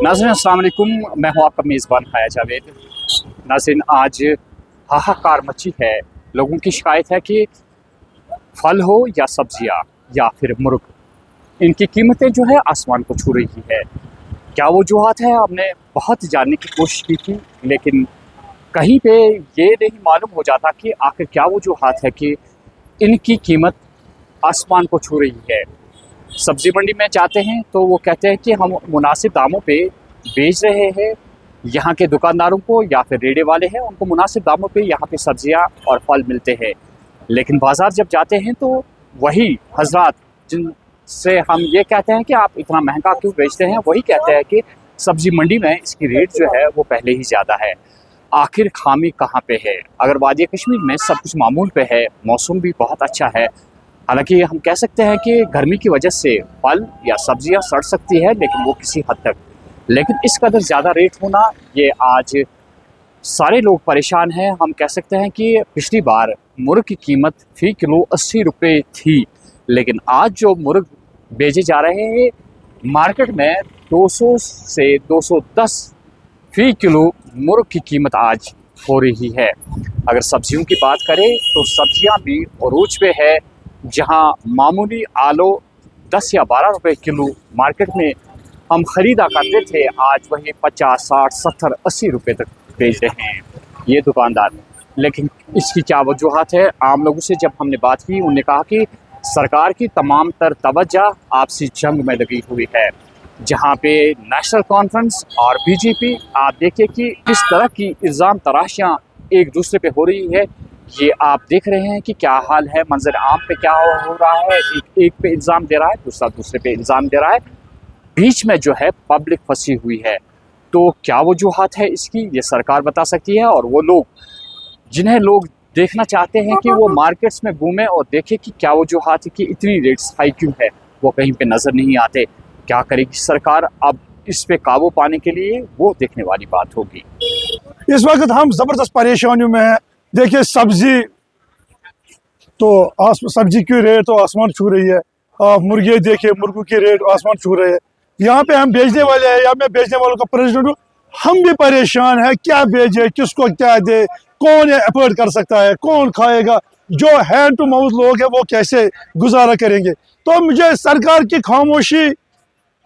नाज़रीन अस्सलाम वालेकुम, मैं हूँ आपका मेज़बान हाया जावेद। नाज़रीन आज हाहाकार मची है, लोगों की शिकायत है कि फल हो या सब्जियाँ या फिर मुर्ग, इनकी कीमतें जो है आसमान को छू रही है। क्या वजूहात है, हमने बहुत जानने की कोशिश की थी, लेकिन कहीं पे ये नहीं मालूम हो जाता कि आखिर क्या वजूहात है कि इनकी कीमत आसमान को छू रही है। सब्ज़ी मंडी में जाते हैं तो वो कहते हैं कि हम मुनासिब दामों पे बेच रहे हैं, यहाँ के दुकानदारों को या फिर रेड़े वाले हैं उनको मुनासिब दामों पे यहाँ पे सब्जियाँ और फल मिलते हैं। लेकिन बाज़ार जब जाते हैं तो वही हजरात जिनसे हम ये कहते हैं कि आप इतना महंगा क्यों बेचते हैं, वही कहते हैं कि सब्ज़ी मंडी में इसकी रेट जो है वो पहले ही ज़्यादा है। आखिर खामी कहाँ पे है? अगर वादी कश्मीर में सब कुछ मामूल पे है, मौसम भी बहुत अच्छा है, हालांकि हम कह सकते हैं कि गर्मी की वजह से फल या सब्जियां सड़ सकती है, लेकिन वो किसी हद तक। लेकिन इस कदर ज़्यादा रेट होना, ये आज सारे लोग परेशान हैं। हम कह सकते हैं कि पिछली बार मुर्ग की कीमत फ़ी किलो 80 रुपये थी, लेकिन आज जो मुर्ग बेचे जा रहे हैं मार्केट में 200 से 210 फ़ी किलो मुर्ग की कीमत आज हो रही है। अगर सब्जियों की बात करें तो सब्जियां भी अरूज पे है, जहां मामूली आलू 10 या 12 रुपए किलो मार्केट में हम ख़रीदा करते थे, आज वही 50, 60, 70, 80 रुपए तक बेच रहे हैं ये दुकानदार। लेकिन इसकी क्या वजूहत है? आम लोगों से जब हमने बात की, उन्होंने कहा कि सरकार की तमाम तर तवज्जो आपसी जंग में लगी हुई है, जहाँ पे नेशनल कॉन्फ्रेंस और बीजेपी, आप देखिए कि किस तरह की इल्ज़ाम तराशियाँ एक दूसरे पे हो रही है। ये आप देख रहे हैं कि क्या हाल है, मंजर आम पे क्या हो रहा है। एक पे इल्ज़ाम दे रहा है, दूसरा दूसरे पे इल्ज़ाम दे रहा है, बीच में जो है पब्लिक फंसी हुई है। तो क्या वजूहात है इसकी, ये सरकार बता सकती है। और वो लोग जिन्हें लोग देखना चाहते हैं कि वो मार्केट्स में घूमें और देखें कि क्या वजूहात है कि इतनी रेट्स हाई क्यों है, वो कहीं पे नज़र नहीं आते। क्या करेगी सरकार अब इस पे काबू पाने के लिए, वो देखने वाली बात होगी। इस वक्त हम ज़बरदस्त परेशानियों में हैं। देखिए सब्जी सब्जी की रेट तो आसमान छू रही है। आप मुर्गे देखिए, मुर्गों की रेट आसमान छू रहे हैं। यहाँ पे हम बेचने वाले हैं, या मैं बेचने वालों का प्रेसिडेंट हूँ, हम भी परेशान हैं। क्या बेचे, किसको क्या दे, कौन ये अफोर्ड कर सकता है, कौन खाएगा? जो हैंड टू माउथ लोग हैं वो कैसे गुजारा करेंगे? तो मुझे सरकार की खामोशी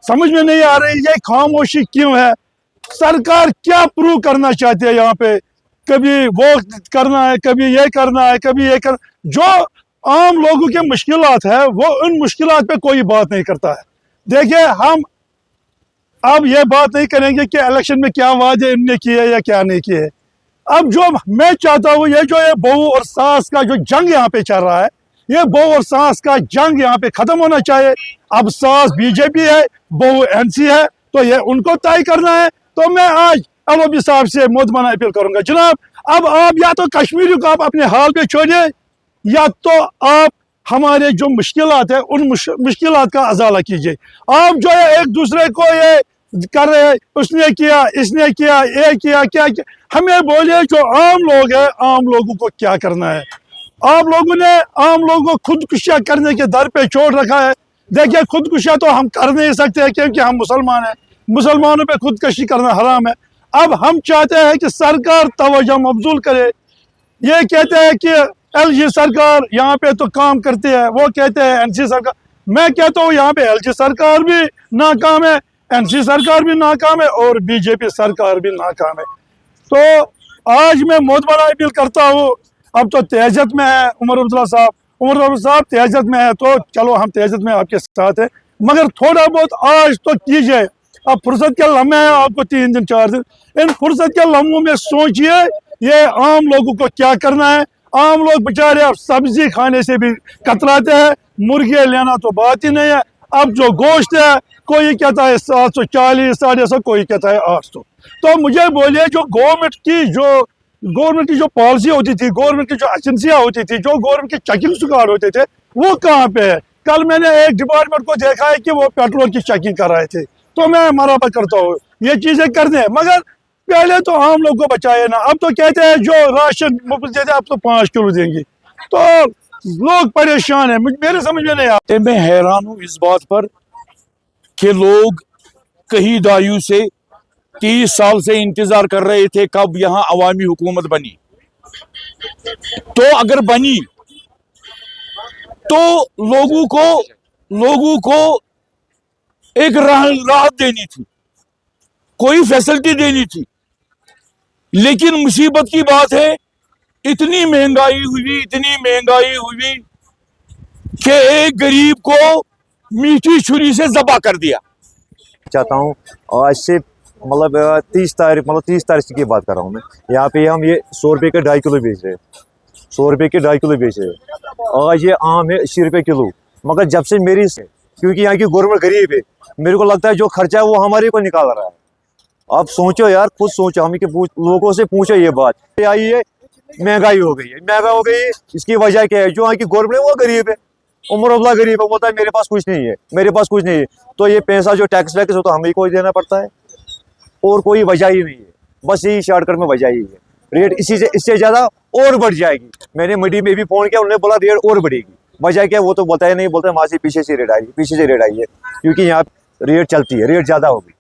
समझ में नहीं आ रही, ये खामोशी क्यों है? सरकार क्या प्रूव करना चाहती है यहाँ पे? कभी वो करना है, कभी ये करना है, कभी ये कर। जो आम लोगों के मुश्किलात है वो उन मुश्किलात पे कोई बात नहीं करता है। देखिए हम अब ये बात नहीं करेंगे कि इलेक्शन में क्या वादे इनने किए या क्या नहीं किए। अब जो मैं चाहता हूँ, ये जो ये बहू और सास का जो जंग यहाँ पे चल रहा है, ये बहू और सास का जंग यहाँ पे खत्म होना चाहिए। अब सास बीजेपी है, बहू एनसी है, तो ये उनको तय करना है। तो मैं आज एलओबी साहब से मोदमाना अपील करूंगा, जनाब अब आप या तो कश्मीरियों को आप अपने हाल पे छोड़िए, या तो आप हमारे जो मुश्किलात है उन मुश्किलात का अजाला कीजिए। आप जो है एक दूसरे को ये कर रहे हैं, उसने किया, इसने किया, ये किया, क्या किया, हमें बोलिए जो आम लोग हैं, आम लोगों को क्या करना है? आप लोगों ने आम लोगों को खुदकुशियां करने के दर पे छोड़ रखा है। देखिए खुदकुशियां तो हम कर नहीं सकते क्योंकि हम मुसलमान हैं, मुसलमानों पे खुदकशी करना हराम है। अब हम चाहते हैं कि सरकार तवज्जो मबजूल करे। ये कहते हैं कि एलजी सरकार यहाँ पे तो काम करती है, वो कहते हैं एनसी सरकार। मैं कहता हूँ यहाँ पे एलजी सरकार भी नाकाम है, एनसी सरकार भी नाकाम है और बीजेपी सरकार भी नाकाम है। तो आज मैं मोदमाना अपील करता हूँ, अब तो तेजत में है उमर अब्दुल्ला साहब, उमर अब्दुल्ला साहब तेजत में है, तो चलो हम तेजत में आपके साथ है, मगर थोड़ा बहुत आज तो कीजिए। अब फुर्सत के लम्हे हैं आपको 3 दिन 4 दिन, इन फुर्सत के लम्हों में सोचिए ये आम लोगों को क्या करना है। आम लोग बेचारे अब सब्जी खाने से भी कतराते हैं, मुर्गे लेना तो बात ही नहीं है। अब जो गोश्त है कोई कहता है 740, 750, कोई कहता है 800। तो मुझे बोलिए जो गवर्नमेंट की जो पॉलिसी होती थी, गवर्नमेंट की जो एजेंसियाँ होती थी, जो गवर्नमेंट के चेकिंग सुकार होते थे, वो कहाँ पे है? कल मैंने एक डिपार्टमेंट को देखा है कि वो पेट्रोल की चेकिंग कर रहे थे, तो मैं मरम्मत करता हूँ, ये चीजें करने हैं, मगर पहले तो आम लोग को बचाए ना। अब तो कहते हैं जो राशन मुफ्त देते हैं अब तो 5 किलो देंगे, तो लोग परेशान है। मेरे समझ में नहीं आते। मैं हैरान हूँ इस बात पर कि लोग कहीं दायु से 30 साल से इंतजार कर रहे थे कब यहाँ अवामी हुकूमत बनी। तो अगर बनी तो लोगों को एक राहत देनी थी, कोई फैसिलिटी देनी थी। लेकिन मुसीबत की बात है, इतनी महंगाई हुई कि एक गरीब को मीठी छुरी से ज़बह कर दिया। चाहता हूँ आज से मतलब 30 तारीख की बात कर रहा हूँ मैं। यहाँ पे हम ये 100 रुपये के 2.5 किलो बेच रहे हैं, 100 रुपये के 2.5 किलो बेच रहे हैं। आज ये आम है 80 रुपये किलो। मगर जब से क्योंकि यहाँ की गवर्नमेंट गरीब है, मेरे को लगता है जो खर्चा है वो हमारे को निकाल रहा है। आप सोचो यार, खुद सोचो, हम लोगों से पूछो ये बात। आई है महंगाई हो गई है, इसकी वजह क्या है? जो यहाँ की गवर्नमेंट है वो गरीब है, उमर अब्ला गरीब है, बोलता है मेरे पास कुछ नहीं है। तो ये पैसा जो टैक्स वैक्स हो तो हमें को देना पड़ता है, और कोई वजह ही नहीं है। बस यही शॉर्टकट में वजह ही है। रेट इससे ज़्यादा और बढ़ जाएगी। मैंने मंडी में भी फोन किया, उन्होंने बोला रेट और बढ़ेगी। वजह क्या है वो तो बताया नहीं, बोलते वहाँ से पीछे से रेट आई है, क्योंकि यहाँ रेट चलती है, रेट ज़्यादा हो गई।